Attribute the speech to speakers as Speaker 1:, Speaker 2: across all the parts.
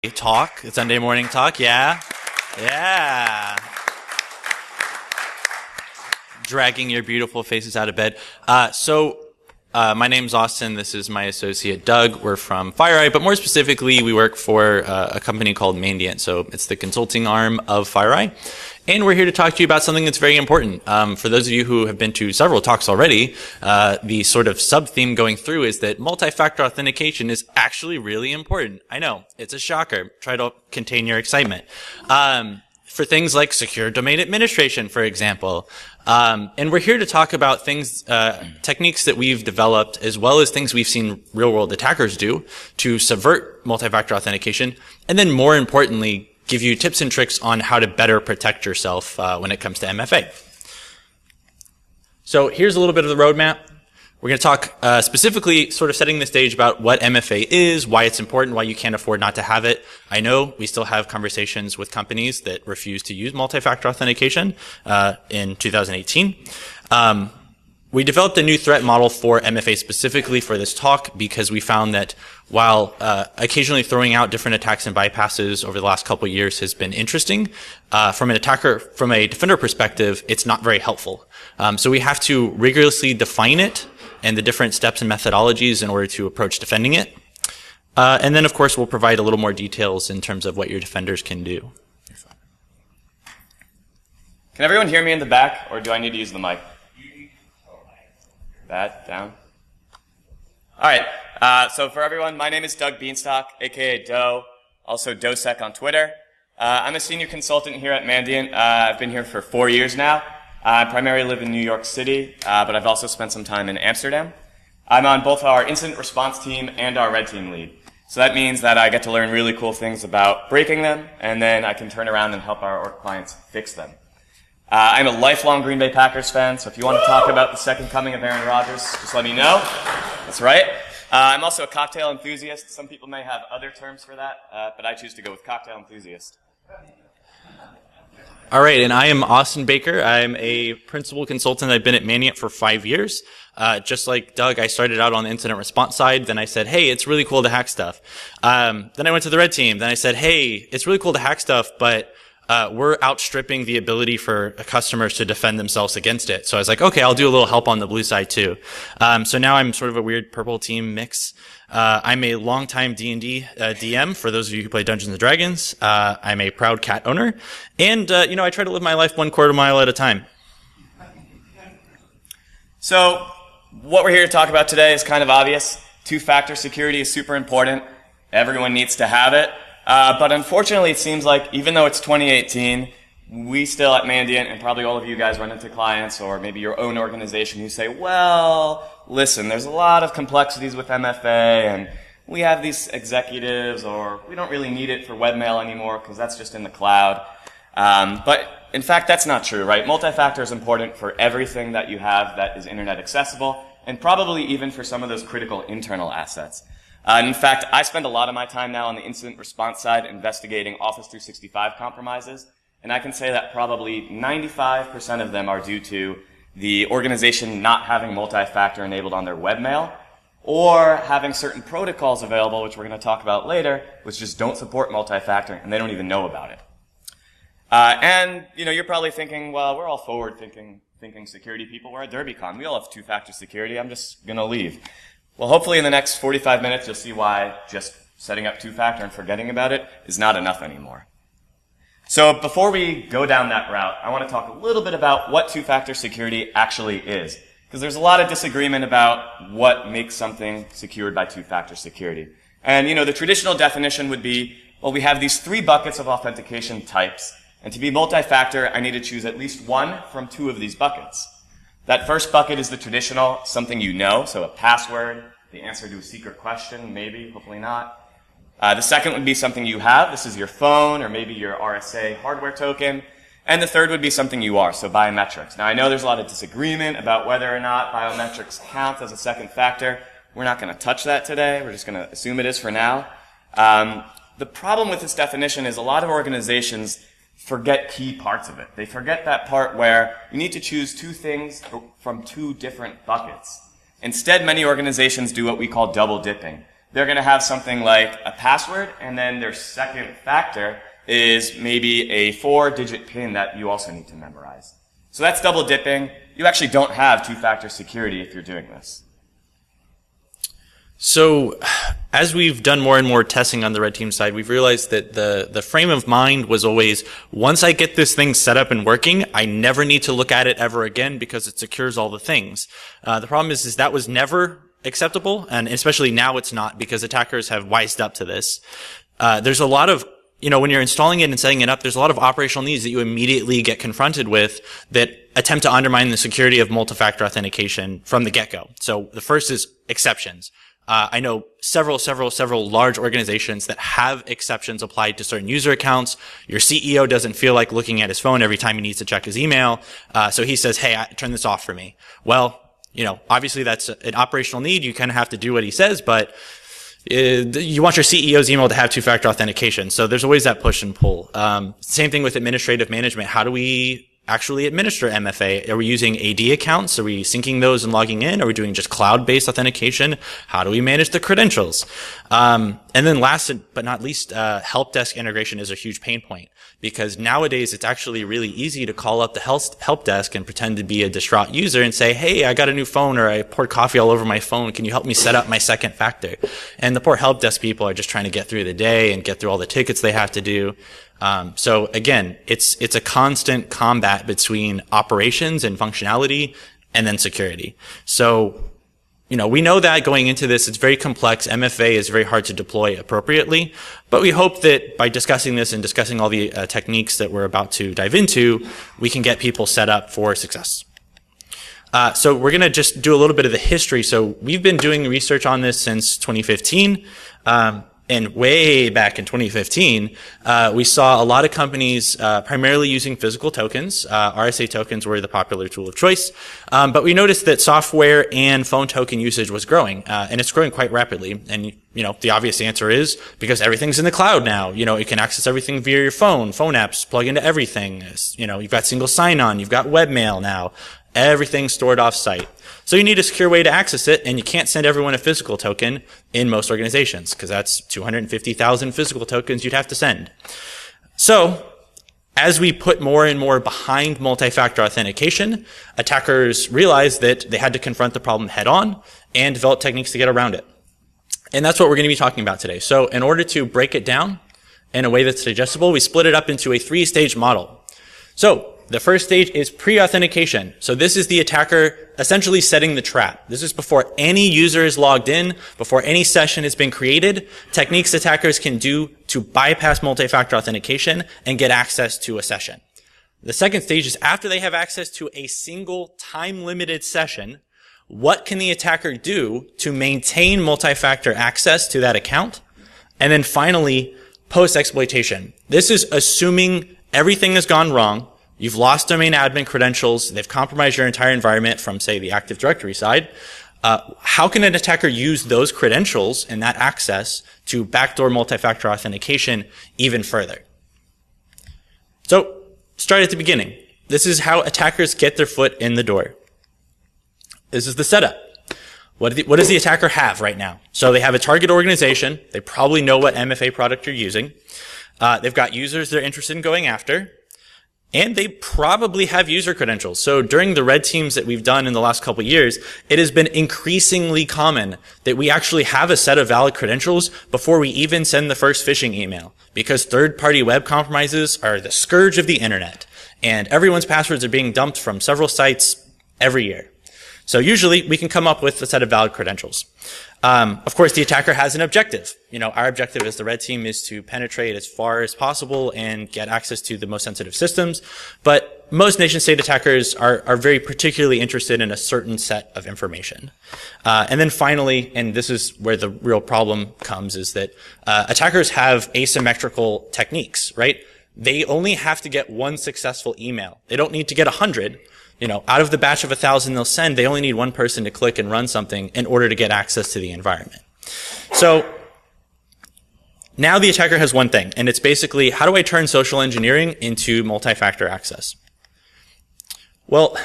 Speaker 1: talk, Sunday morning talk, yeah. Yeah. Dragging your beautiful faces out of bed. My name's Austin. This is my associate, Doug. We're from FireEye, but more specifically, we work for a company called Mandiant. So it's the consulting arm of FireEye. And we're here to talk to you about something that's very important. For those of you who have been to several talks already, the sort of sub-theme going through is that multi-factor authentication is actually really important. I know, it's a shocker. Try to contain your excitement. For things like secure domain administration, for example. And we're here to talk about things, techniques that we've developed, as well as things we've seen real-world attackers do to subvert multi-factor authentication, and then more importantly, give you tips and tricks on how to better protect yourself when it comes to MFA. So here's a little bit of the roadmap. We're going to talk specifically sort of setting the stage about what MFA is, why it's important, why you can't afford not to have it. I know we still have conversations with companies that refuse to use multi-factor authentication in 2018. We developed a new threat model for MFA specifically for this talk because we found that while occasionally throwing out different attacks and bypasses over the last couple of years has been interesting, from a defender perspective, it's not very helpful. So we have to rigorously define it and the different steps and methodologies in order to approach defending it. And then, of course, we'll provide a little more details in terms of what your defenders can do.
Speaker 2: Can everyone hear me in the back, or do I need to use the mic? That down. All right. So for everyone, my name is Doug Beanstalk, aka Doe, also DoSec on Twitter. I'm a senior consultant here at Mandiant. I've been here for 4 years now. I primarily live in New York City, but I've also spent some time in Amsterdam. I'm on both our incident response team and our red team lead. So that means that I get to learn really cool things about breaking them, and then I can turn around and help our clients fix them. I'm a lifelong Green Bay Packers fan, so if you want to talk about the second coming of Aaron Rodgers, just let me know. That's right. I'm also a cocktail enthusiast. Some people may have other terms for that, but I choose to go with cocktail enthusiast.
Speaker 1: All right, and I am Austin Baker. I'm a principal consultant. I've been at Mandiant for 5 years. Just like Doug, I started out on the incident response side. Then I said, hey, it's really cool to hack stuff. Then I went to the red team. Then I said, hey, it's really cool to hack stuff, but we're outstripping the ability for customers to defend themselves against it. So I was like, okay, I'll do a little help on the blue side too. So now I'm sort of a weird purple team mix. I'm a longtime D&D DM for those of you who play Dungeons & Dragons. I'm a proud cat owner. And, I try to live my life 1/4 mile at a time.
Speaker 2: So what we're here to talk about today is kind of obvious. Two-factor security is super important. Everyone needs to have it. But unfortunately, it seems like even though it's 2018, we still at Mandiant, and probably all of you guys run into clients or maybe your own organization who say, well, listen, there's a lot of complexities with MFA, and we have these executives, or we don't really need it for webmail anymore because that's just in the cloud. But in fact, that's not true, right? Multi-factor is important for everything that you have that is internet accessible, and probably even for some of those critical internal assets. And in fact, I spend a lot of my time now on the incident response side investigating Office 365 compromises, and I can say that probably 95% of them are due to the organization not having multi-factor enabled on their webmail, or having certain protocols available, which we're going to talk about later, which just don't support multi-factor, and they don't even know about it. And you're probably thinking, well, we're all forward-thinking security people. We're at Derbycon. We all have two-factor security. I'm just going to leave. Well, hopefully in the next 45 minutes, you'll see why just setting up two-factor and forgetting about it is not enough anymore. So before we go down that route, I want to talk a little bit about what two-factor security actually is, because there's a lot of disagreement about what makes something secured by two-factor security. And, the traditional definition would be, well, we have these 3 buckets of authentication types, and to be multi-factor, I need to choose at least one from 2 of these buckets. That first bucket is the traditional, something you know, so a password, the answer to a secret question, maybe, hopefully not. The second would be something you have. This is your phone or maybe your RSA hardware token. And the third would be something you are, so biometrics. Now, I know there's a lot of disagreement about whether or not biometrics count as a second factor. We're not going to touch that today. We're just going to assume it is for now. The problem with this definition is a lot of organizations forget key parts of it. They forget that part where you need to choose 2 things from 2 different buckets. Instead, many organizations do what we call double dipping. they're going to have something like a password, and then their second factor is maybe a 4-digit PIN that you also need to memorize. So that's double dipping. You actually don't have two-factor security if you're doing this.
Speaker 1: So as we've done more and more testing on the red team side, we've realized that the frame of mind was always, once I get this thing set up and working, I never need to look at it ever again because it secures all the things. The problem is that was never acceptable, and especially now it's not, because attackers have wised up to this. There's a lot of, when you're installing it and setting it up, there's a lot of operational needs that you immediately get confronted with that attempt to undermine the security of multi-factor authentication from the get-go. So the first is exceptions. I know several large organizations that have exceptions applied to certain user accounts. Your CEO doesn't feel like looking at his phone every time he needs to check his email. So he says, hey, turn this off for me. Well, obviously that's an operational need. You kind of have to do what he says, but you want your CEO's email to have two-factor authentication. So there's always that push and pull. Same thing with administrative management. How do we actually administer MFA? Are we using AD accounts? Are we syncing those and logging in? Are we doing just cloud-based authentication? How do we manage the credentials? And then last but not least, help desk integration is a huge pain point, because nowadays it's actually really easy to call up the help desk and pretend to be a distraught user and say, hey, I got a new phone, or I poured coffee all over my phone. Can you help me set up my second factor? And the poor help desk people are just trying to get through the day and get through all the tickets they have to do. So again, it's a constant combat between operations and functionality and then security. So, we know that going into this, it's very complex. MFA is very hard to deploy appropriately, but we hope that by discussing this and discussing all the techniques that we're about to dive into, we can get people set up for success. So we're going to just do a little bit of the history. So we've been doing research on this since 2015. And way back in 2015, we saw a lot of companies primarily using physical tokens. RSA tokens were the popular tool of choice. But we noticed that software and phone token usage was growing, and it's growing quite rapidly. And, the obvious answer is because everything's in the cloud now. You can access everything via your phone apps plug into everything. You've got single sign-on, you've got webmail now. Everything's stored off-site. So you need a secure way to access it, and you can't send everyone a physical token in most organizations, because that's 250,000 physical tokens you'd have to send. So as we put more and more behind multi-factor authentication, attackers realized that they had to confront the problem head-on and develop techniques to get around it. And that's what we're going to be talking about today. So in order to break it down in a way that's digestible, we split it up into a 3-stage model. So the first stage is pre-authentication. So this is the attacker essentially setting the trap. This is before any user is logged in, before any session has been created, techniques attackers can do to bypass multi-factor authentication and get access to a session. The second stage is after they have access to a single time-limited session, what can the attacker do to maintain multi-factor access to that account? And then finally, post-exploitation. This is assuming everything has gone wrong. You've lost domain admin credentials. They've compromised your entire environment from, say, the Active Directory side. How can an attacker use those credentials and that access to backdoor multi-factor authentication even further? So, start at the beginning. This is how attackers get their foot in the door. This is the setup. What does the attacker have right now? So they have a target organization. They probably know what MFA product you're using. They've got users they're interested in going after. And they probably have user credentials. So during the red teams that we've done in the last couple of years, it has been increasingly common that we actually have a set of valid credentials before we even send the first phishing email, because third-party web compromises are the scourge of the internet, and everyone's passwords are being dumped from several sites every year. So usually we can come up with a set of valid credentials. Of course, the attacker has an objective. Our objective as the red team is to penetrate as far as possible and get access to the most sensitive systems. But most nation-state attackers are very particularly interested in a certain set of information. And then finally, and this is where the real problem comes, is that attackers have asymmetrical techniques, right? They only have to get one successful email. They don't need to get 100. Out of the batch of 1,000 they'll send, they only need one person to click and run something in order to get access to the environment. So now the attacker has one thing, and it's basically, how do I turn social engineering into multi-factor access? Well,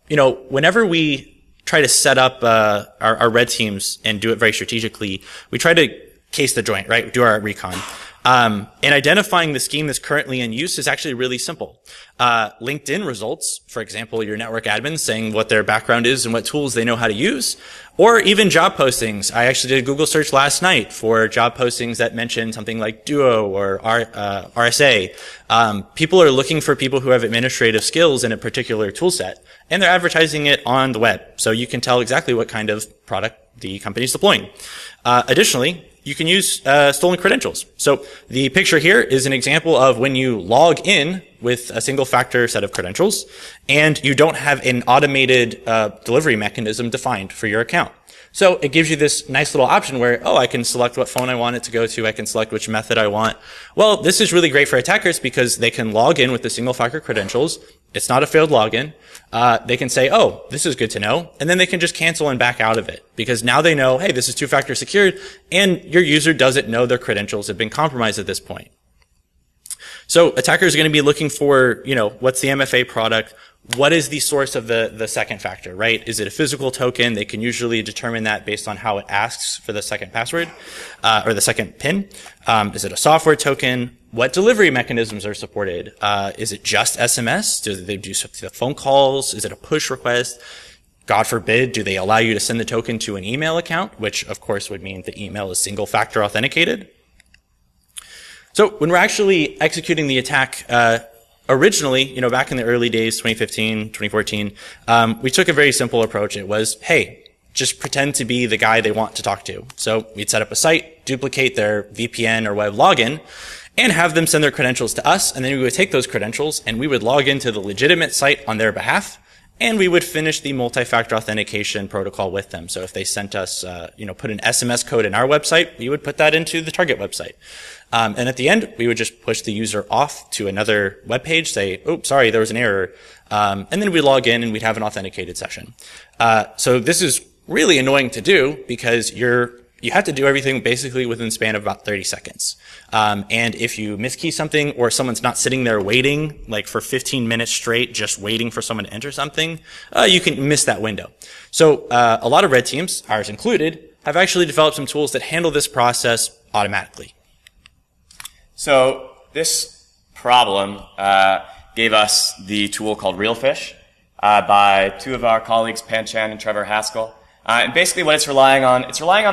Speaker 1: whenever we try to set up our red teams and do it very strategically, we try to case the joint, right? Do our recon. And identifying the scheme that's currently in use is actually really simple. LinkedIn results, for example, your network admins saying what their background is and what tools they know how to use, or even job postings. I actually did a Google search last night for job postings that mentioned something like Duo or RSA. People are looking for people who have administrative skills in a particular tool set, and they're advertising it on the web. So you can tell exactly what kind of product the company is deploying. Additionally, you can use stolen credentials. So the picture here is an example of when you log in with a single factor set of credentials and you don't have an automated delivery mechanism defined for your account. So it gives you this nice little option where, oh, I can select what phone I want it to go to. I can select which method I want. Well, this is really great for attackers because they can log in with the single factor credentials. It's not a failed login. They can say, oh, this is good to know. And then they can just cancel and back out of it because now they know, hey, this is two-factor secured and your user doesn't know their credentials have been compromised at this point. So attackers are going to be looking for, what's the MFA product? What is the source of the second factor, right? Is it a physical token? They can usually determine that based on how it asks for the second password, or the second PIN. Is it a software token? What delivery mechanisms are supported? Is it just SMS? Do they do phone calls? Is it a push request? God forbid, do they allow you to send the token to an email account, which of course would mean the email is single factor authenticated? So when we're actually executing the attack, originally, back in the early days, 2015, 2014, we took a very simple approach. It was, hey, just pretend to be the guy they want to talk to. So we'd set up a site, duplicate their VPN or web login, and have them send their credentials to us. And then we would take those credentials and we would log into the legitimate site on their behalf. And we would finish the multi-factor authentication protocol with them. So if they sent us, put an SMS code in our website, we would put that into the target website. And at the end, we would just push the user off to another web page, say, oh, sorry, there was an error. And then we'd log in and we'd have an authenticated session. So this is really annoying to do because you have to do everything basically within the span of about 30 seconds. And if you miskey something or someone's not sitting there waiting, like for 15 minutes straight, just waiting for someone to enter something, you can miss that window. So a lot of red teams, ours included, have actually developed some tools that handle this process automatically.
Speaker 2: So this problem gave us the tool called Phish by two of our colleagues, Pan Chan and Trevor Haskell. And basically what it's relying on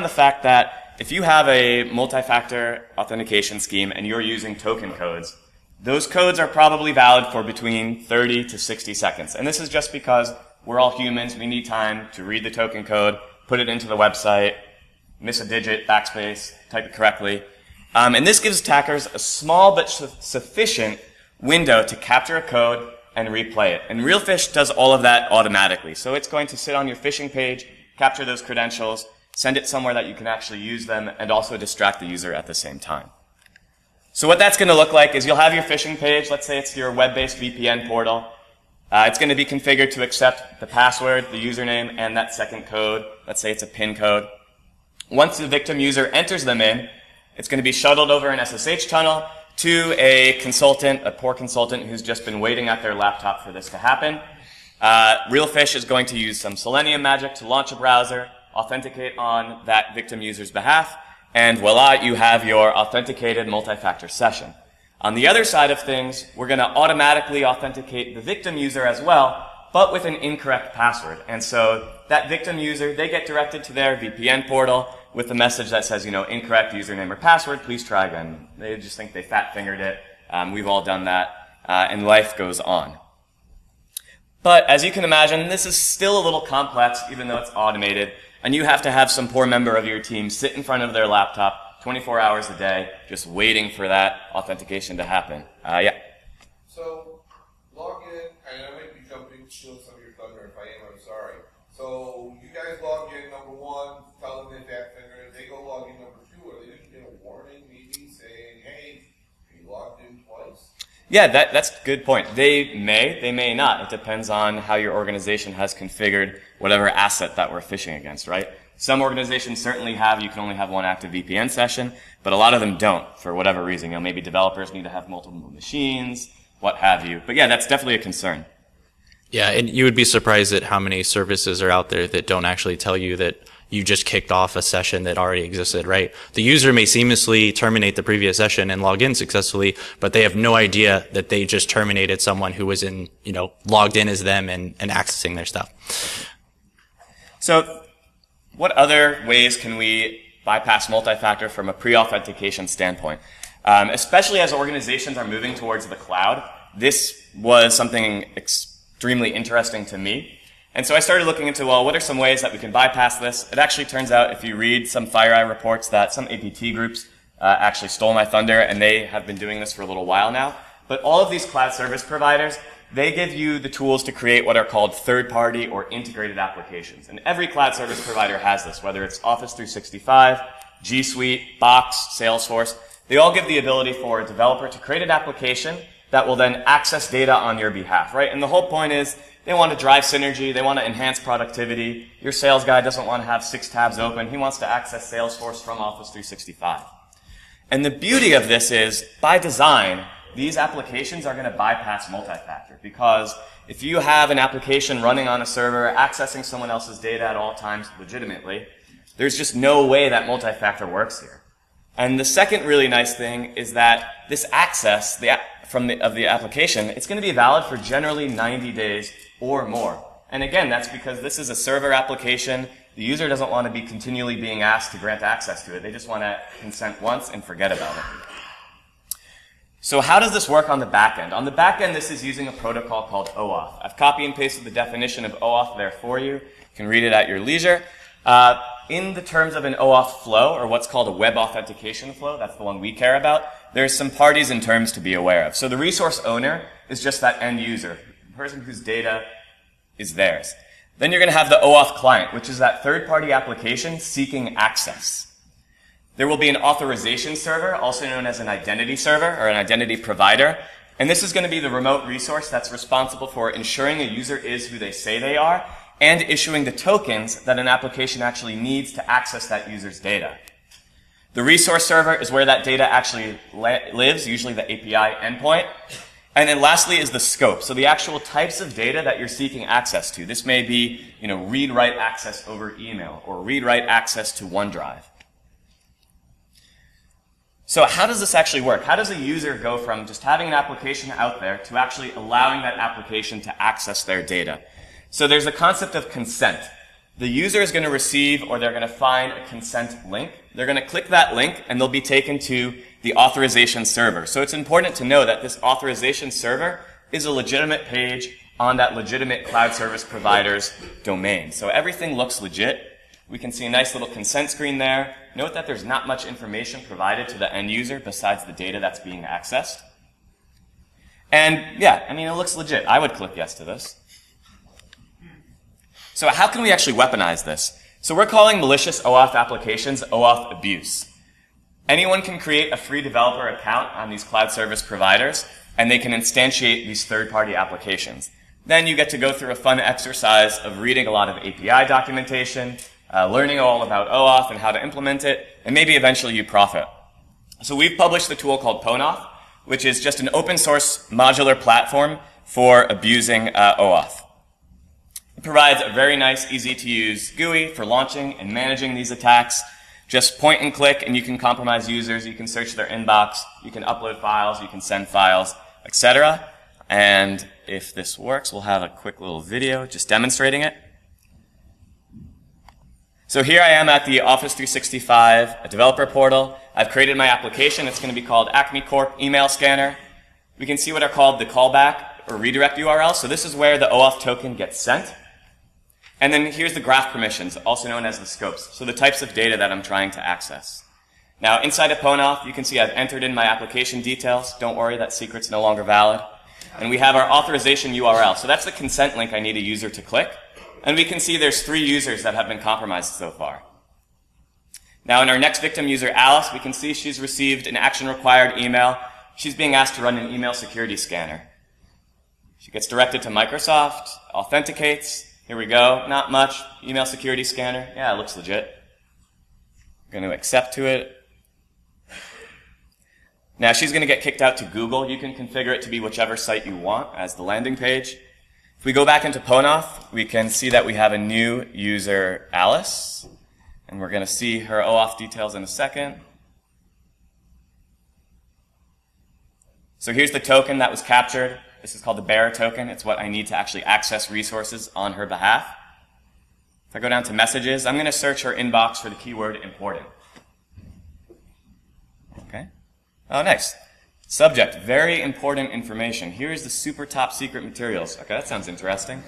Speaker 2: the fact that if you have a multi-factor authentication scheme and you're using token codes, those codes are probably valid for between 30 to 60 seconds. And this is just because we're all humans. We need time to read the token code, put it into the website, miss a digit, backspace, type it correctly. And this gives attackers a small but sufficient window to capture a code and replay it. And Phish does all of that automatically. So it's going to sit on your phishing page, capture those credentials, send it somewhere that you can actually use them, and also distract the user at the same time. So what that's going to look like is you'll have your phishing page. Let's say it's your web-based VPN portal. It's going to be configured to accept the password, the username, and that second code. Let's say it's a PIN code. Once the victim user enters them in, it's going to be shuttled over an SSH tunnel to a consultant, a poor consultant who's just been waiting at their laptop for this to happen. Phish is going to use some Selenium magic to launch a browser, authenticate on that victim user's behalf, and voila, you have your authenticated multi-factor session. On the other side of things, we're going to automatically authenticate the victim user as well, but with an incorrect password. And so that victim user, they get directed to their VPN portal with a message that says, incorrect username or password, please try again. They just think they fat-fingered it. We've all done that, and life goes on. But as you can imagine, this is still a little complex, even though it's automated, and you have to have some poor member of your team sit in front of their laptop 24 hours a day, just waiting for that authentication to happen. Yeah.
Speaker 3: So, log in, and I might be jumping, stealing some of your thunder. If I am, I'm sorry. So, you guys log in, number one, tell them they fat finger, they go log in, number two, are they going to get a warning, maybe, saying, hey, you logged in twice?
Speaker 2: Yeah, that's a good point. They may not. It depends on how your organization has configured whatever asset that we're phishing against, right? Some organizations certainly have, you can only have one active VPN session, but a lot of them don't for whatever reason. Maybe developers need to have multiple machines, what have you. But yeah, that's definitely a concern.
Speaker 1: Yeah, and you would be surprised at how many services are out there that don't actually tell you that you just kicked off a session that already existed, right? The user may seamlessly terminate the previous session and log in successfully, but they have no idea that they just terminated someone who was logged in as them and accessing their stuff.
Speaker 2: So what other ways can we bypass multi-factor from a pre-authentication standpoint? Especially as organizations are moving towards the cloud, this was something extremely interesting to me. And so I started looking into, well, what are some ways that we can bypass this? It actually turns out, if you read some FireEye reports, that some APT groups actually stole my thunder, and they have been doing this for a little while now. But all of these cloud service providers, they give you the tools to create what are called third-party or integrated applications. And every cloud service provider has this, whether it's Office 365, G Suite, Box, Salesforce. They all give the ability for a developer to create an application that will then access data on your behalf, right? And the whole point is they want to drive synergy. They want to enhance productivity. Your sales guy doesn't want to have 6 tabs open. He wants to access Salesforce from Office 365. And the beauty of this is, by design, these applications are going to bypass multi-factor, because if you have an application running on a server, accessing someone else's data at all times legitimately, there's just no way that multi-factor works here. And the second really nice thing is that this access of the application, it's going to be valid for generally 90 days or more. And again, that's because this is a server application. The user doesn't want to be continually being asked to grant access to it. They just want to consent once and forget about it. So how does this work on the back end? On the back end, this is using a protocol called OAuth. I've copy and pasted the definition of OAuth there for you. You can read it at your leisure. In the terms of an OAuth flow, or what's called a web authentication flow, that's the one we care about, there's some parties and terms to be aware of. So the resource owner is just that end user, the person whose data is theirs. Then you're going to have the OAuth client, which is that third-party application seeking access. There will be an authorization server, also known as an identity server or an identity provider. And this is going to be the remote resource that's responsible for ensuring a user is who they say they are and issuing the tokens that an application actually needs to access that user's data. The resource server is where that data actually lives, usually the API endpoint. And then lastly is the scope. So the actual types of data that you're seeking access to. This may be, read-write access over email or read-write access to OneDrive. So how does this actually work? How does a user go from just having an application out there to actually allowing that application to access their data? So there's a concept of consent. The user is going to receive, or they're going to find, a consent link. They're going to click that link and they'll be taken to the authorization server. So it's important to know that this authorization server is a legitimate page on that legitimate cloud service provider's domain. So everything looks legit. We can see a nice little consent screen there. Note that there's not much information provided to the end user besides the data that's being accessed. And yeah, it looks legit. I would click yes to this. So how can we actually weaponize this? So we're calling malicious OAuth applications OAuth abuse. Anyone can create a free developer account on these cloud service providers, and they can instantiate these third-party applications. Then you get to go through a fun exercise of reading a lot of API documentation, learning all about OAuth and how to implement it, and maybe eventually you profit. So we've published a tool called Ponoth, which is just an open source modular platform for abusing OAuth. It provides a very nice, easy to use GUI for launching and managing these attacks. Just point and click and you can compromise users, you can search their inbox, you can upload files, you can send files, etc. And if this works, we'll have a quick little video just demonstrating it. So here I am at the Office 365 developer portal. I've created my application. It's going to be called Acme Corp Email Scanner. We can see what are called the callback or redirect URL. So this is where the OAuth token gets sent. And then here's the graph permissions, also known as the scopes. So the types of data that I'm trying to access. Now inside of Ponoth, you can see I've entered in my application details. Don't worry, that secret's no longer valid. And we have our authorization URL. So that's the consent link I need a user to click. And we can see there's 3 users that have been compromised so far. Now in our next victim user, Alice, we can see she's received an action required email. She's being asked to run an email security scanner. She gets directed to Microsoft, authenticates. Here we go, not much. Email security scanner. Yeah, it looks legit. I'm going to accept to it. Now she's going to get kicked out to Google. You can configure it to be whichever site you want as the landing page. If we go back into PONAUTH, we can see that we have a new user, Alice, and we're going to see her OAuth details in a second. So here's the token that was captured. This is called the bearer token. It's what I need to actually access resources on her behalf. If I go down to messages, I'm going to search her inbox for the keyword important. Okay. Oh, nice. Subject, very important information. Here's the super top secret materials. Okay, that sounds interesting.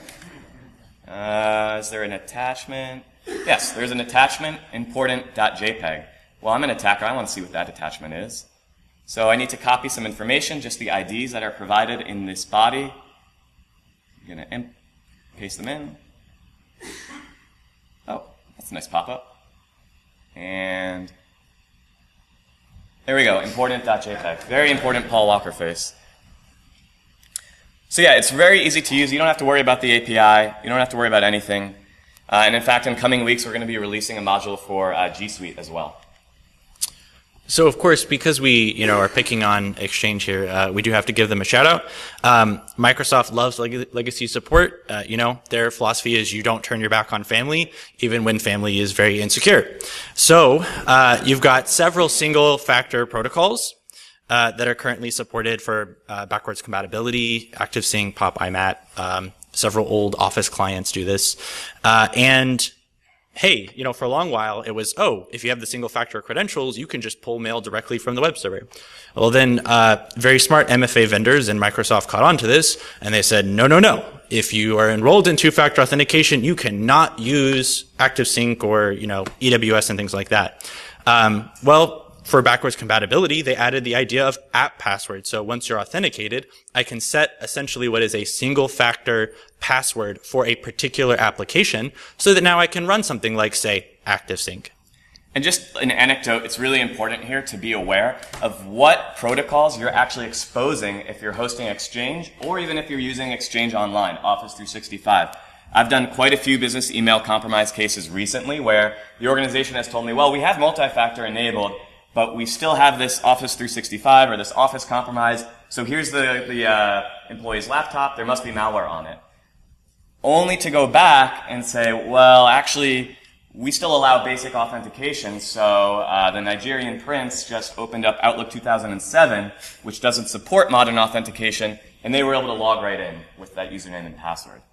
Speaker 2: Is there an attachment? Yes, there's an attachment, important.jpg. Well, I'm an attacker. I want to see what that attachment is. So I need to copy some information, just the IDs that are provided in this body. I'm going to paste them in. Oh, that's a nice pop-up. And there we go, important.jpg. Very important Paul Walker face. So yeah, it's very easy to use. You don't have to worry about the API. You don't have to worry about anything. And in fact, in coming weeks, we're going to be releasing a module for G Suite as well.
Speaker 1: So of course, because we are picking on Exchange here, we do have to give them a shout out. Microsoft loves legacy support. Their philosophy is you don't turn your back on family, even when family is very insecure. So you've got several single factor protocols that are currently supported for backwards compatibility. ActiveSync, Pop IMAT, several old Office clients do this, and hey, for a long while it was, if you have the single factor credentials, you can just pull mail directly from the web server. Well, then very smart MFA vendors and Microsoft caught on to this, and they said, no. If you are enrolled in two-factor authentication, you cannot use ActiveSync or EWS and things like that. For backwards compatibility, they added the idea of app password. So once you're authenticated, I can set essentially what is a single factor password for a particular application so that now I can run something like, say, ActiveSync.
Speaker 2: And just an anecdote, it's really important here to be aware of what protocols you're actually exposing if you're hosting Exchange or even if you're using Exchange Online, Office 365. I've done quite a few business email compromise cases recently where the organization has told me, well, we have multi-factor enabled, but we still have this Office 365 or this Office compromise, so here's the employee's laptop, there must be malware on it. Only to go back and say, well, actually, we still allow basic authentication, so the Nigerian prince just opened up Outlook 2007, which doesn't support modern authentication, and they were able to log right in with that username and password.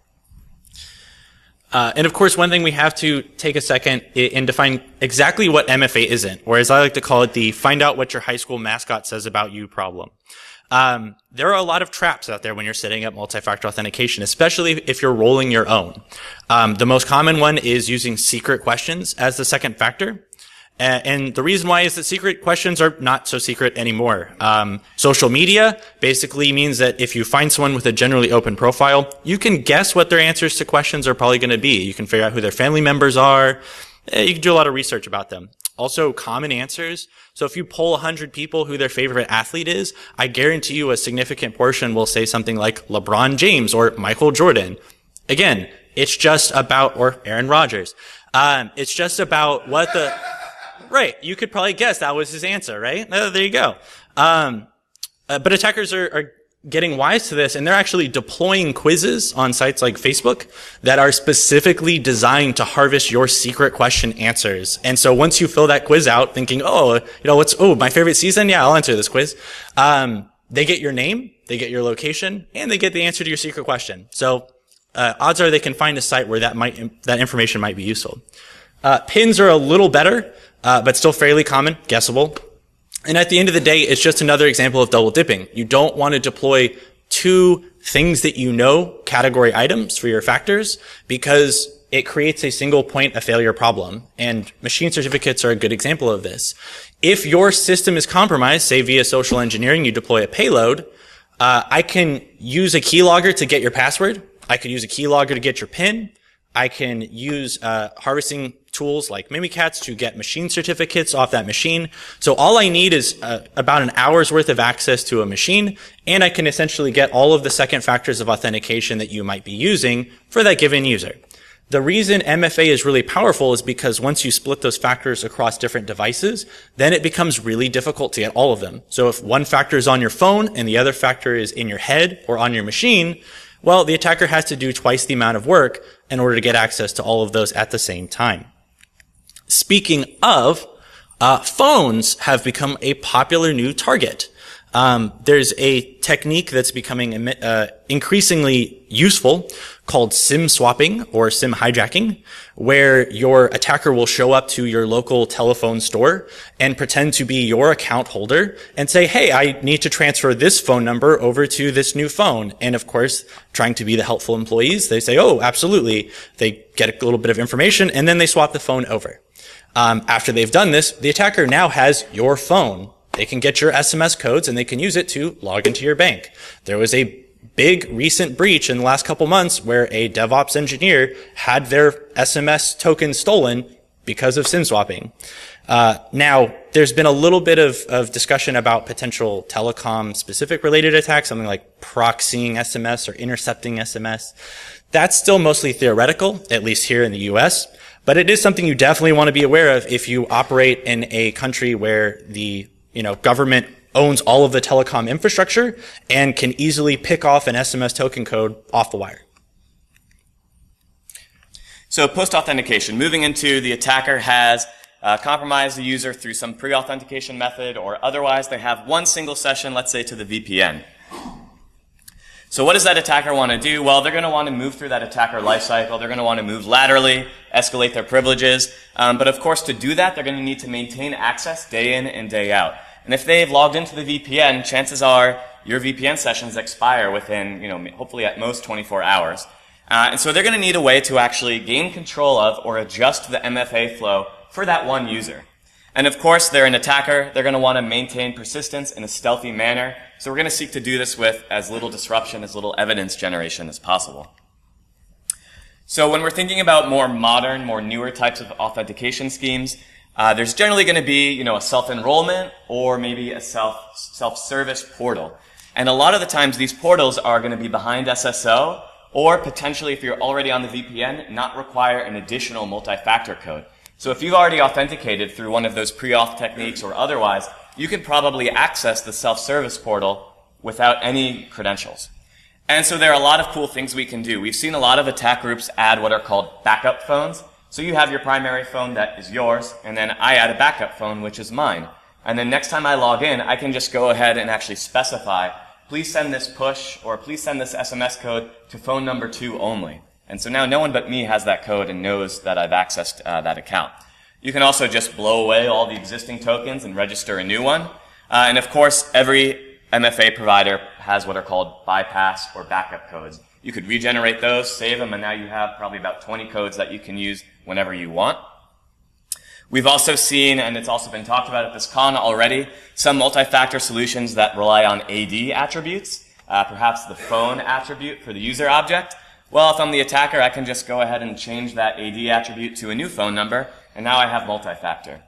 Speaker 1: And of course, one thing we have to take a second and define exactly what MFA isn't, or as I like to call it, the find out what your high school mascot says about you problem. There are a lot of traps out there when you're setting up multi-factor authentication, especially if you're rolling your own. The most common one is using secret questions as the second factor. And the reason why is that secret questions are not so secret anymore. Social media basically means that if you find someone with a generally open profile, you can guess what their answers to questions are probably going to be. You can figure out who their family members are. You can do a lot of research about them. Also, common answers. So if you poll 100 people who their favorite athlete is, I guarantee you a significant portion will say something like LeBron James or Michael Jordan. Again, it's just about, or Aaron Rodgers. It's just about what the... Right, you could probably guess that was his answer, right? There you go. But attackers are getting wise to this, and they're actually deploying quizzes on sites like Facebook that are specifically designed to harvest your secret question answers. And so once you fill that quiz out thinking, my favorite season? Yeah, I'll answer this quiz. They get your name, they get your location, and they get the answer to your secret question. So odds are they can find a site where that information might be useful. Pins are a little better, but still fairly common, guessable. And at the end of the day, it's just another example of double dipping. You don't want to deploy two things that you know, category items for your factors, because it creates a single point of failure problem. And machine certificates are a good example of this. If your system is compromised, say via social engineering, you deploy a payload, I can use a keylogger to get your password. I could use a keylogger to get your PIN. I can use harvesting tools like Mimikatz to get machine certificates off that machine. So all I need is about an hour's worth of access to a machine, and I can essentially get all of the second factors of authentication that you might be using for that given user. The reason MFA is really powerful is because once you split those factors across different devices, then it becomes really difficult to get all of them. So if one factor is on your phone and the other factor is in your head or on your machine, Well, the attacker has to do twice the amount of work in order to get access to all of those at the same time. Speaking of, phones have become a popular new target. There's a technique that's becoming increasingly useful called SIM swapping or SIM hijacking, where your attacker will show up to your local telephone store and pretend to be your account holder and say, hey, I need to transfer this phone number over to this new phone. And of course, trying to be the helpful employees, they say, oh, absolutely. They get a little bit of information and then they swap the phone over. After they've done this, the attacker now has your phone. They can get your SMS codes and they can use it to log into your bank. There was a big recent breach in the last couple months where a DevOps engineer had their SMS token stolen because of SIM swapping. Now, there's been a little bit of discussion about potential telecom specific related attacks, something like proxying SMS or intercepting SMS. That's still mostly theoretical, at least here in the US, but it is something you definitely want to be aware of if you operate in a country where the government owns all of the telecom infrastructure and can easily pick off an SMS token code off the wire.
Speaker 2: So post-authentication, moving into the attacker has compromised the user through some pre-authentication method or otherwise they have one single session, let's say to the VPN. So what does that attacker want to do? Well, they're going to want to move through that attacker lifecycle. They're going to want to move laterally, escalate their privileges. But of course, to do that, they're going to need to maintain access day in and day out. And if they've logged into the VPN, chances are your VPN sessions expire within, hopefully at most 24 hours. And so they're going to need a way to actually gain control of or adjust the MFA flow for that one user. And of course, they're an attacker. They're going to want to maintain persistence in a stealthy manner. So we're going to seek to do this with as little disruption, as little evidence generation as possible. So when we're thinking about more modern, more newer types of authentication schemes, there's generally going to be, a self-enrollment or maybe a self-service portal. And a lot of the times these portals are going to be behind SSO or potentially if you're already on the VPN, not require an additional multi-factor code. So if you've already authenticated through one of those pre-auth techniques or otherwise, you can probably access the self-service portal without any credentials. And so there are a lot of cool things we can do. We've seen a lot of attack groups add what are called backup phones. So you have your primary phone that is yours, and then I add a backup phone, which is mine. And then next time I log in, I can just go ahead and actually specify, please send this push or please send this SMS code to phone number 2 only. And so now no one but me has that code and knows that I've accessed that account. You can also just blow away all the existing tokens and register a new one. And of course, every MFA provider has what are called bypass or backup codes. You could regenerate those, save them, and now you have probably about 20 codes that you can use whenever you want. We've also seen, and it's also been talked about at this con already, some multi-factor solutions that rely on AD attributes, perhaps the phone attribute for the user object. Well, if I'm the attacker, I can just go ahead and change that AD attribute to a new phone number, and now I have multi-factor.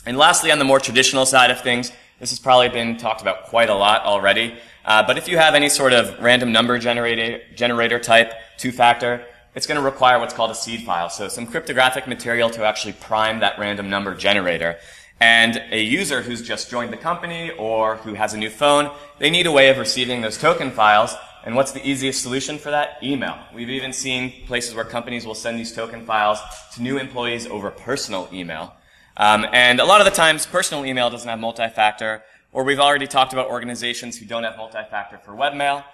Speaker 2: And lastly, on the more traditional side of things, this has probably been talked about quite a lot already, but if you have any sort of random number generator type, two-factor, it's going to require what's called a seed file, so some cryptographic material to actually prime that random number generator. And a user who's just joined the company or who has a new phone, they need a way of receiving those token files. And what's the easiest solution for that? Email. We've even seen places where companies will send these token files to new employees over personal email. And a lot of the times, personal email doesn't have multi-factor, or we've already talked about organizations who don't have multi-factor for webmail.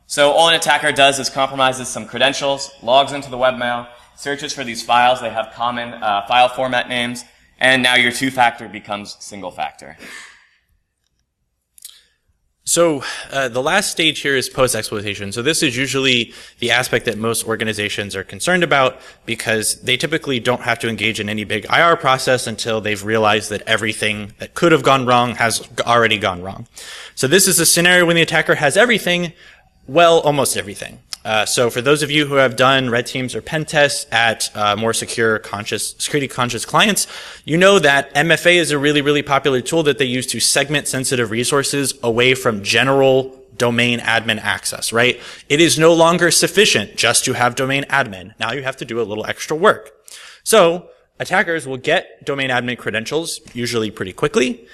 Speaker 2: So all an attacker does is compromises some credentials, logs into the webmail, searches for these files. They have common file format names, and now your two-factor becomes single-factor.
Speaker 1: So the last stage here is post-exploitation. So this is usually the aspect that most organizations are concerned about because they typically don't have to engage in any big IR process until they've realized that everything that could have gone wrong has already gone wrong. So this is a scenario when the attacker has everything, well, almost everything. So for those of you who have done red teams or pen tests at more secure, security-conscious clients, you know that MFA is a really, really popular tool that they use to segment sensitive resources away from general domain admin access, right? It is no longer sufficient just to have domain admin. Now you have to do a little extra work. So attackers will get domain admin credentials, usually pretty quickly.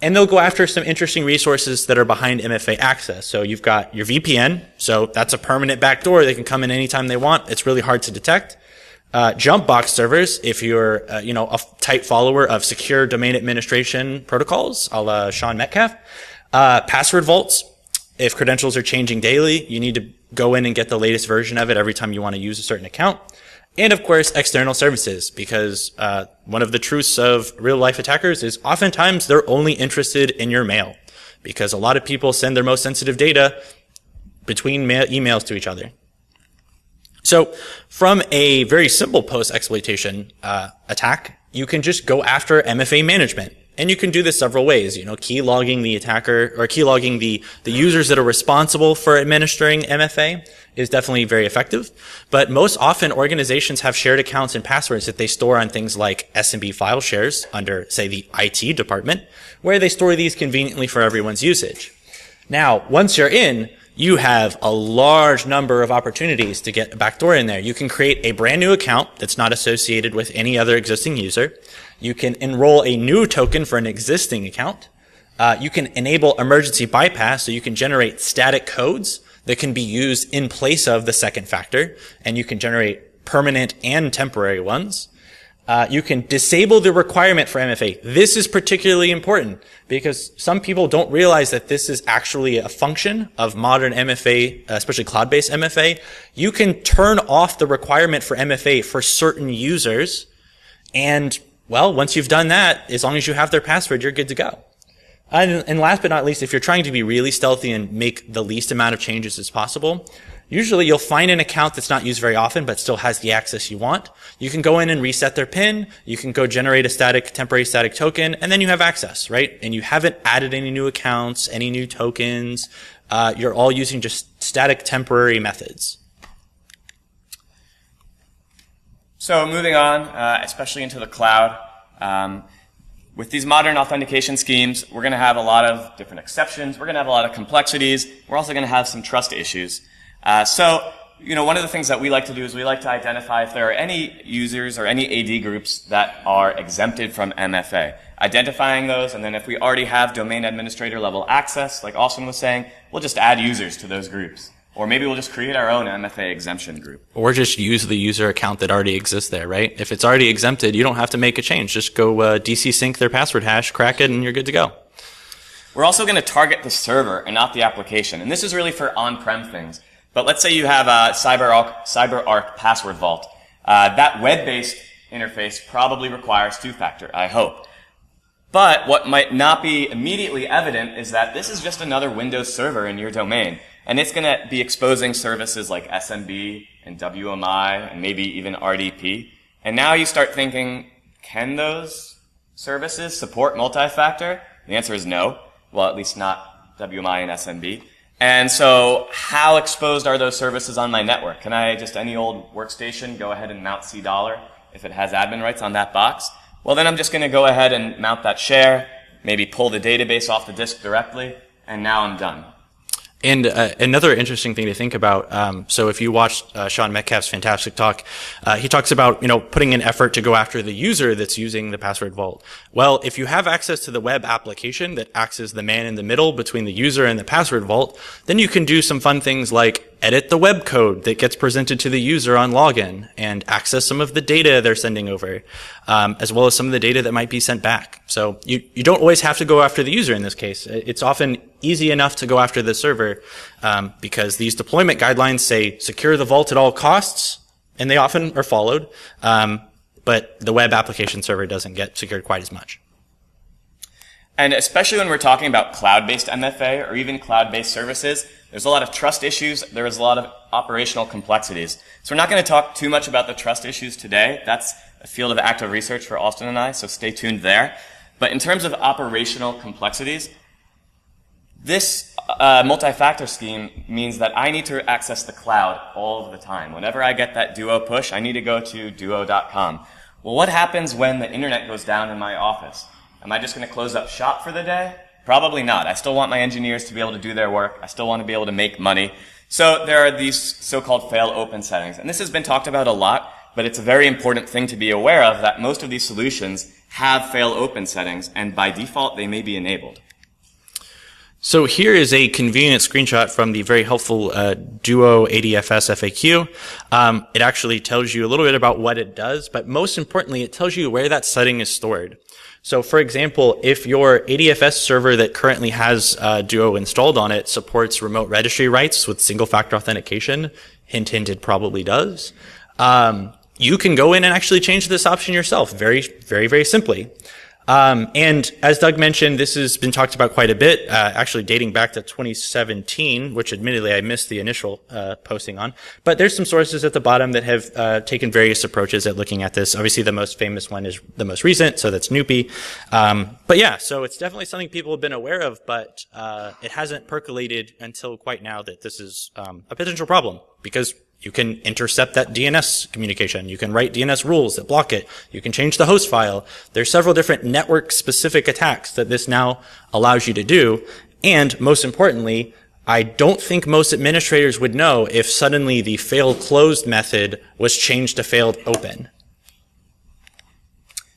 Speaker 1: And they'll go after some interesting resources that are behind MFA access. So you've got your VPN. So that's a permanent backdoor. They can come in anytime they want. It's really hard to detect. Jump box servers, if you're, a tight follower of secure domain administration protocols, a la Sean Metcalf. Password vaults. If credentials are changing daily, you need to go in and get the latest version of it every time you want to use a certain account. And of course, external services, because one of the truths of real-life attackers is oftentimes they're only interested in your mail, because a lot of people send their most sensitive data between emails to each other. So from a very simple post-exploitation attack, you can just go after MFA management. And you can do this several ways, key logging the attacker, or key logging the users that are responsible for administering MFA is definitely very effective. But most often organizations have shared accounts and passwords that they store on things like SMB file shares under, say, the IT department, where they store these conveniently for everyone's usage. Now, once you're in, you have a large number of opportunities to get a backdoor in there. You can create a brand new account that's not associated with any other existing user. You can enroll a new token for an existing account. You can enable emergency bypass, so you can generate static codes that can be used in place of the second factor, and you can generate permanent and temporary ones. You can disable the requirement for MFA. This is particularly important because some people don't realize that this is actually a function of modern MFA, especially cloud-based MFA. You can turn off the requirement for MFA for certain users, and well, once you've done that, as long as you have their password, you're good to go. And last but not least, if you're trying to be really stealthy and make the least amount of changes as possible, usually you'll find an account that's not used very often but still has the access you want. You can go in and reset their PIN. You can go generate a temporary static token, and then you have access, right? And you haven't added any new accounts, any new tokens. You're all using just static temporary methods.
Speaker 2: So moving on, especially into the cloud, with these modern authentication schemes, we're going to have a lot of different exceptions. We're going to have a lot of complexities. We're also going to have some trust issues. So, one of the things that we like to do is we like to identify if there are any users or any AD groups that are exempted from MFA. Identifying those, and then if we already have domain administrator level access, like Austin was saying, we'll just add users to those groups. Or maybe we'll just create our own MFA exemption group.
Speaker 1: Or just use the user account that already exists there, right? If it's already exempted, you don't have to make a change. Just go DC sync their password hash, crack it, and you're good to go.
Speaker 2: We're also going to target the server and not the application. And this is really for on-prem things. But let's say you have a CyberArk password vault. That web-based interface probably requires two-factor, I hope. But what might not be immediately evident is that this is just another Windows server in your domain. And it's going to be exposing services like SMB and WMI and maybe even RDP. And now you start thinking, can those services support multi-factor? The answer is no. Well, at least not WMI and SMB. And so how exposed are those services on my network? Can I just, any old workstation, go ahead and mount $C$ if it has admin rights on that box? Well, then I'm just going to go ahead and mount that share, maybe pull the database off the disk directly, and now I'm done.
Speaker 1: And another interesting thing to think about, so if you watched Sean Metcalf's fantastic talk, he talks about, putting in effort to go after the user that's using the password vault. Well, if you have access to the web application that acts as the man in the middle between the user and the password vault, then you can do some fun things like edit the web code that gets presented to the user on login and access some of the data they're sending over, as well as some of the data that might be sent back. So you don't always have to go after the user in this case. It's often easy enough to go after the server because these deployment guidelines say secure the vault at all costs, and they often are followed, but the web application server doesn't get secured quite as much.
Speaker 2: And especially when we're talking about cloud-based MFA or even cloud-based services, there's a lot of trust issues. There is a lot of operational complexities. So we're not going to talk too much about the trust issues today. That's a field of active research for Austin and I, so stay tuned there. But in terms of operational complexities, this multi-factor scheme means that I need to access the cloud all of the time. Whenever I get that Duo push, I need to go to duo.com. Well, what happens when the internet goes down in my office? Am I just going to close up shop for the day? Probably not. I still want my engineers to be able to do their work. I still want to be able to make money. So there are these so-called fail open settings. And this has been talked about a lot, but it's a very important thing to be aware of that most of these solutions have fail open settings, and by default, they may be enabled.
Speaker 1: So here is a convenient screenshot from the very helpful Duo ADFS FAQ. It actually tells you a little bit about what it does, but most importantly, it tells you where that setting is stored. So for example, if your ADFS server that currently has Duo installed on it supports remote registry rights with single-factor authentication, hint, hint, it probably does, you can go in and actually change this option yourself very, very, very simply. And as Doug mentioned, this has been talked about quite a bit, actually dating back to 2017, which admittedly I missed the initial posting on. But there's some sources at the bottom that have taken various approaches at looking at this. Obviously, the most famous one is the most recent, so that's Noopy. But yeah, so it's definitely something people have been aware of, but it hasn't percolated until quite now that this is a potential problem, because you can intercept that DNS communication. You can write DNS rules that block it. You can change the host file. There's several different network-specific attacks that this now allows you to do. And most importantly, I don't think most administrators would know if suddenly the fail closed method was changed to failed open.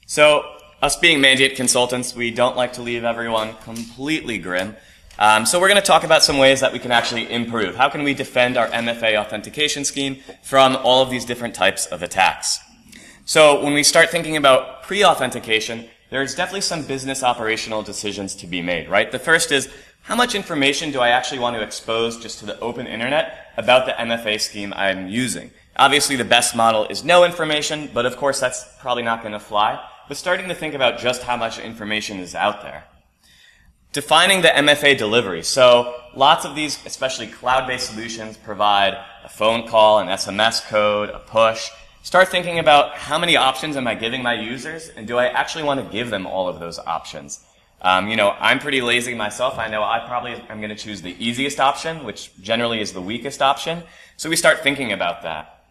Speaker 2: So, us being Mandiant consultants, we don't like to leave everyone completely grim. So we're going to talk about some ways that we can actually improve. How can we defend our MFA authentication scheme from all of these different types of attacks? So when we start thinking about pre-authentication, there's definitely some business operational decisions to be made, right? The first is, how much information do I actually want to expose just to the open internet about the MFA scheme I'm using? Obviously, the best model is no information, but of course that's probably not going to fly. But starting to think about just how much information is out there. Defining the MFA delivery. So lots of these, especially cloud-based solutions, provide a phone call, an SMS code, a push. Start thinking about how many options am I giving my users, and do I actually want to give them all of those options? I'm pretty lazy myself. I know I probably am going to choose the easiest option, which generally is the weakest option. So we start thinking about that.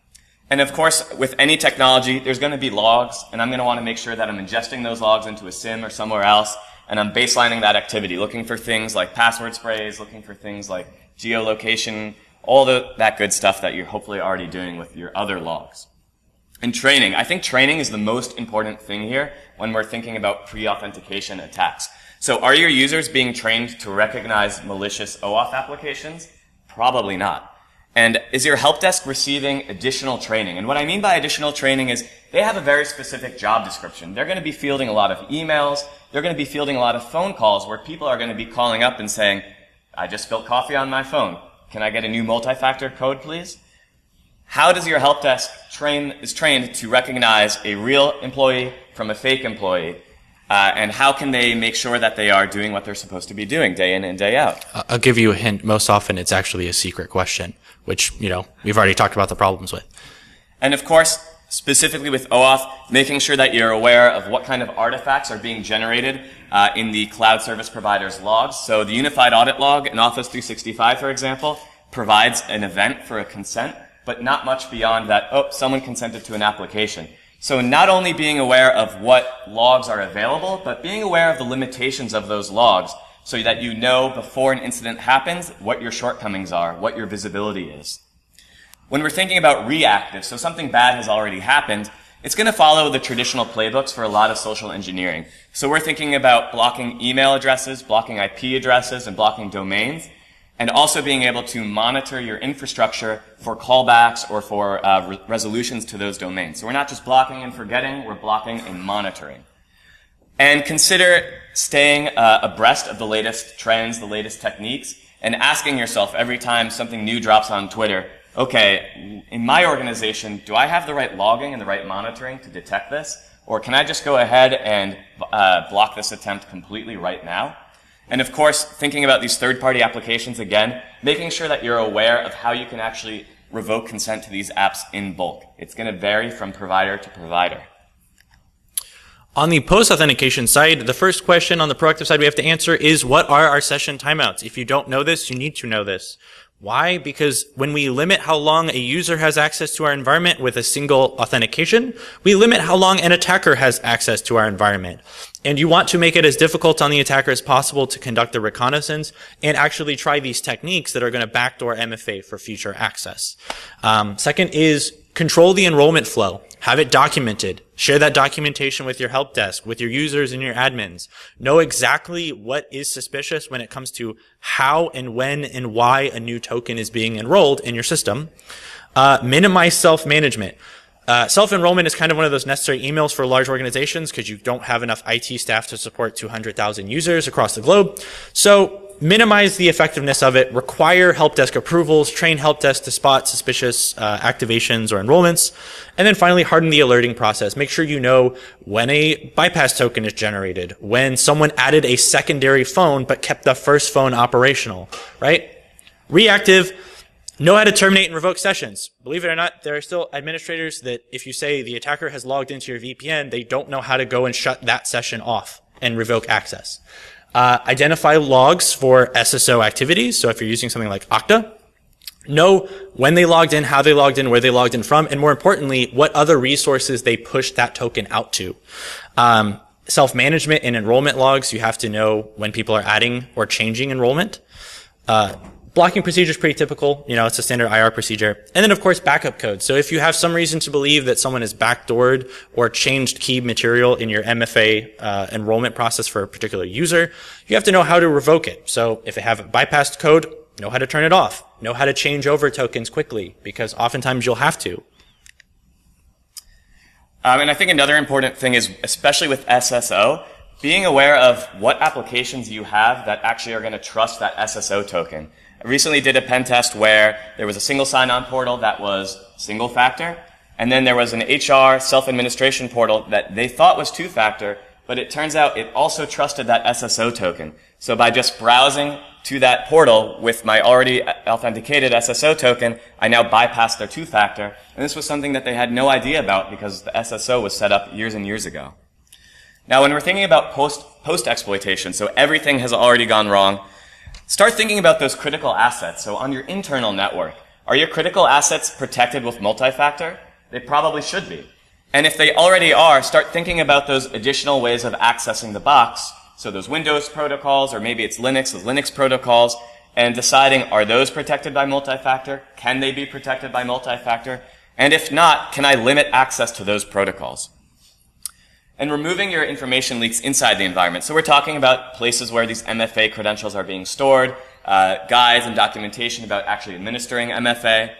Speaker 2: And of course, with any technology, there's going to be logs, and I'm going to want to make sure that I'm ingesting those logs into a SIM or somewhere else, and I'm baselining that activity, looking for things like password sprays, looking for things like geolocation, all that good stuff that you're hopefully already doing with your other logs. And training. I think training is the most important thing here when we're thinking about pre-authentication attacks. So are your users being trained to recognize malicious OAuth applications? Probably not. And is your help desk receiving additional training? And what I mean by additional training is they have a very specific job description. They're going to be fielding a lot of emails. They're going to be fielding a lot of phone calls where people are going to be calling up and saying, I just spilled coffee on my phone. Can I get a new multi-factor code, please? How does your help desk is trained to recognize a real employee from a fake employee? And how can they make sure that they are doing what they're supposed to be doing day in and day out?
Speaker 1: I'll give you a hint. Most often it's actually a secret question, which, we've already talked about the problems with.
Speaker 2: And of course, specifically with OAuth, making sure that you're aware of what kind of artifacts are being generated in the cloud service provider's logs. So the Unified Audit Log in Office 365, for example, provides an event for a consent, but not much beyond that, someone consented to an application. So not only being aware of what logs are available, but being aware of the limitations of those logs so that you know before an incident happens what your shortcomings are, what your visibility is. When we're thinking about reactive, so something bad has already happened, it's going to follow the traditional playbooks for a lot of social engineering. So we're thinking about blocking email addresses, blocking IP addresses, and blocking domains, and also being able to monitor your infrastructure for callbacks or for resolutions to those domains. So we're not just blocking and forgetting, we're blocking and monitoring. And consider staying abreast of the latest trends, the latest techniques, and asking yourself every time something new drops on Twitter, okay, in my organization, do I have the right logging and the right monitoring to detect this? Or can I just go ahead and block this attempt completely right now? And of course, thinking about these third-party applications again, making sure that you're aware of how you can actually revoke consent to these apps in bulk. It's going to vary from provider to provider.
Speaker 1: On the post-authentication side, the first question on the proactive side we have to answer is, what are our session timeouts? If you don't know this, you need to know this. Why? Because when we limit how long a user has access to our environment with a single authentication, we limit how long an attacker has access to our environment. And you want to make it as difficult on the attacker as possible to conduct the reconnaissance and actually try these techniques that are going to backdoor MFA for future access. Second is control the enrollment flow. Have it documented. Share that documentation with your help desk, with your users and your admins. Know exactly what is suspicious when it comes to how and when and why a new token is being enrolled in your system. Minimize self-management. Self-enrollment is kind of one of those necessary emails for large organizations because you don't have enough IT staff to support 200,000 users across the globe. So minimize the effectiveness of it, require help desk approvals, train help desk to spot suspicious activations or enrollments, and then finally harden the alerting process. Make sure you know when a bypass token is generated, when someone added a secondary phone but kept the first phone operational, right? Reactive. Know how to terminate and revoke sessions. Believe it or not, there are still administrators that if you say the attacker has logged into your VPN, they don't know how to go and shut that session off and revoke access. Identify logs for SSO activities. So if you're using something like Okta, know when they logged in, how they logged in, where they logged in from, and more importantly, what other resources they pushed that token out to. Self-management and enrollment logs, you have to know when people are adding or changing enrollment. Blocking procedure is pretty typical. You know, it's a standard IR procedure. And then, of course, backup code. So if you have some reason to believe that someone has backdoored or changed key material in your MFA enrollment process for a particular user, you have to know how to revoke it. So if they have a bypassed code, know how to turn it off. Know how to change over tokens quickly, because oftentimes you'll have to.
Speaker 2: And I think another important thing is, especially with SSO, being aware of what applications you have that actually are going to trust that SSO token. I recently did a pen test where there was a single sign-on portal that was single factor, and then there was an HR self-administration portal that they thought was two-factor, but it turns out it also trusted that SSO token. So by just browsing to that portal with my already authenticated SSO token, I now bypassed their two-factor, and this was something that they had no idea about because the SSO was set up years and years ago. Now, when we're thinking about post-exploitation, so everything has already gone wrong, start thinking about those critical assets. So on your internal network, are your critical assets protected with multi-factor? They probably should be. And if they already are, start thinking about those additional ways of accessing the box. So those Windows protocols, or maybe it's Linux, those Linux protocols, and deciding, are those protected by multi-factor? Can they be protected by multi-factor? And if not, can I limit access to those protocols? And removing your information leaks inside the environment. So we're talking about places where these MFA credentials are being stored, guides and documentation about actually administering MFA.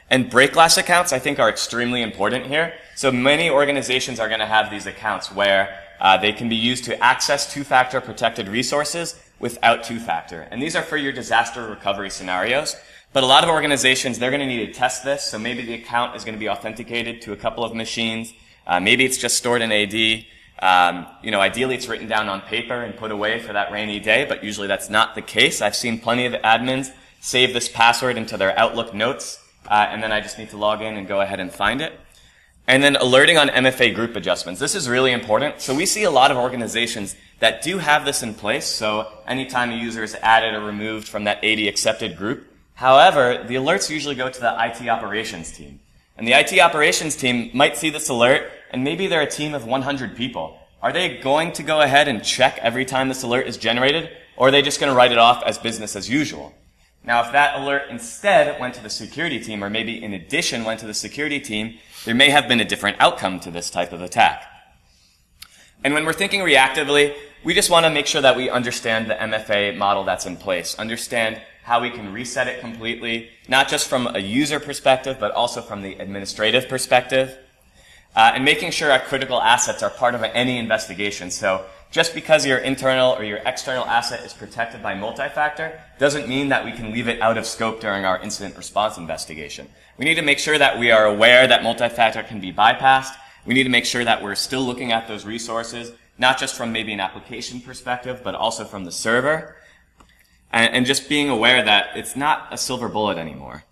Speaker 2: And break glass accounts, I think, are extremely important here. So many organizations are going to have these accounts where they can be used to access two-factor protected resources without two-factor. And these are for your disaster recovery scenarios. But a lot of organizations, they're going to need to test this. So maybe the account is going to be authenticated to a couple of machines. Maybe it's just stored in AD. Ideally it's written down on paper and put away for that rainy day, but usually that's not the case. I've seen plenty of admins save this password into their Outlook notes, and then I just need to log in and go ahead and find it. And then alerting on MFA group adjustments. This is really important. So we see a lot of organizations that do have this in place. So anytime a user is added or removed from that AD accepted group. However, the alerts usually go to the IT operations team. And the IT operations team might see this alert, and maybe they're a team of 100 people. Are they going to go ahead and check every time this alert is generated, or are they just going to write it off as business as usual? Now, if that alert instead went to the security team, or maybe in addition went to the security team, there may have been a different outcome to this type of attack. And when we're thinking reactively, we just want to make sure that we understand the MFA model that's in place, understand how we can reset it completely, not just from a user perspective, but also from the administrative perspective, and making sure our critical assets are part of any investigation. So just because your internal or your external asset is protected by multi-factor doesn't mean that we can leave it out of scope during our incident response investigation. We need to make sure that we are aware that multi-factor can be bypassed. We need to make sure that we're still looking at those resources, not just from maybe an application perspective, but also from the server. And just being aware that it's not a silver bullet anymore.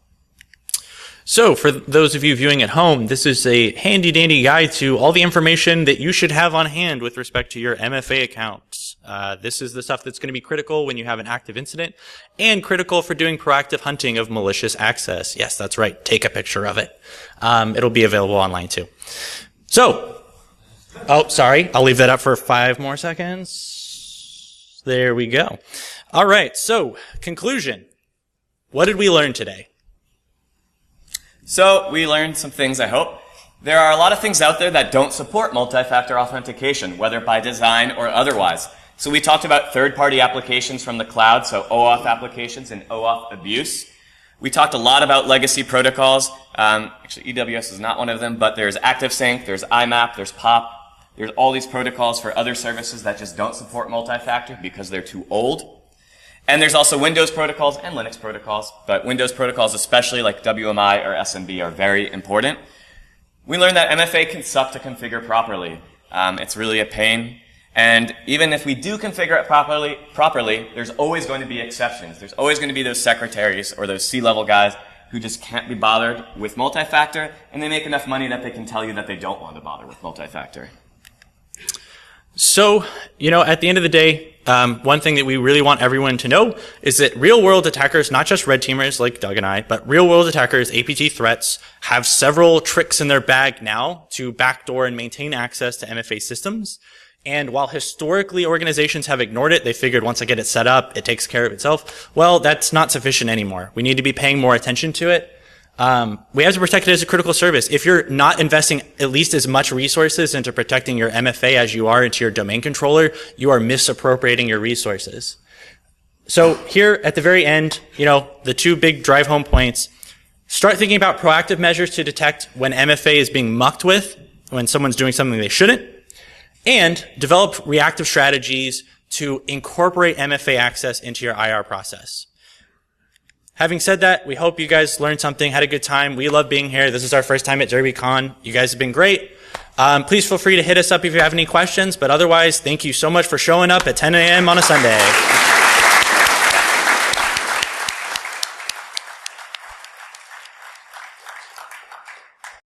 Speaker 1: So for those of you viewing at home, this is a handy dandy guide to all the information that you should have on hand with respect to your MFA accounts. This is the stuff that's going to be critical when you have an active incident and critical for doing proactive hunting of malicious access. Yes, that's right. Take a picture of it. It'll be available online too. So Oh, sorry. I'll leave that up for 5 more seconds. There we go. All right. So, conclusion. What did we learn today?
Speaker 2: So, we learned some things, I hope. There are a lot of things out there that don't support multi-factor authentication, whether by design or otherwise. So we talked about third-party applications from the cloud, so OAuth applications and OAuth abuse. We talked a lot about legacy protocols. Actually, EWS is not one of them, but there's ActiveSync, there's IMAP, there's POP. There's all these protocols for other services that just don't support multi-factor because they're too old. And there's also Windows protocols and Linux protocols, but Windows protocols, especially like WMI or SMB, are very important. We learned that MFA can suck to configure properly. It's really a pain. And even if we do configure it properly, there's always going to be exceptions. There's always going to be those secretaries or those C-level guys who just can't be bothered with multi-factor, and they make enough money that they can tell you that they don't want to bother with multi-factor.
Speaker 1: So, at the end of the day, one thing that we really want everyone to know is that real-world attackers, not just red teamers like Doug and I, but real-world attackers, APT threats, have several tricks in their bag now to backdoor and maintain access to MFA systems. And while historically organizations have ignored it, they figured once I get it set up, it takes care of itself. Well, that's not sufficient anymore. We need to be paying more attention to it. We have to protect it as a critical service. If you're not investing at least as much resources into protecting your MFA as you are into your domain controller, you are misappropriating your resources. So here at the very end, the 2 big drive home points. Start thinking about proactive measures to detect when MFA is being mucked with, when someone's doing something they shouldn't. And develop reactive strategies to incorporate MFA access into your IR process. Having said that, we hope you guys learned something, had a good time. We love being here. This is our first time at Derbycon. You guys have been great. Please feel free to hit us up if you have any questions. But otherwise, thank you so much for showing up at 10 a.m. on a Sunday.